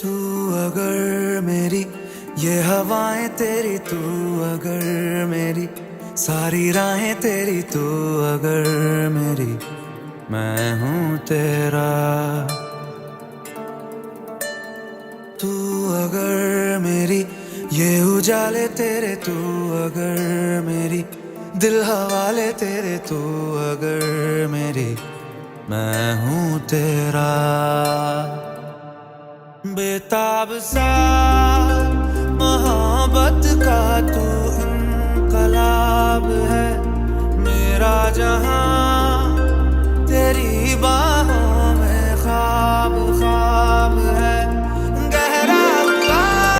तू अगर मेरी ये हवाएं तेरी, तू अगर मेरी सारी राहें तेरी, तू अगर मेरी मैं हूँ तेरा। तू अगर मेरी ये उजाले तेरे, तू अगर मेरी दिल हवाले तेरे, तू अगर मेरी मैं हूँ तेरा। बेताब सा मोहब्बत का तू इनकलाब है, मेरा जहां तेरी बाहों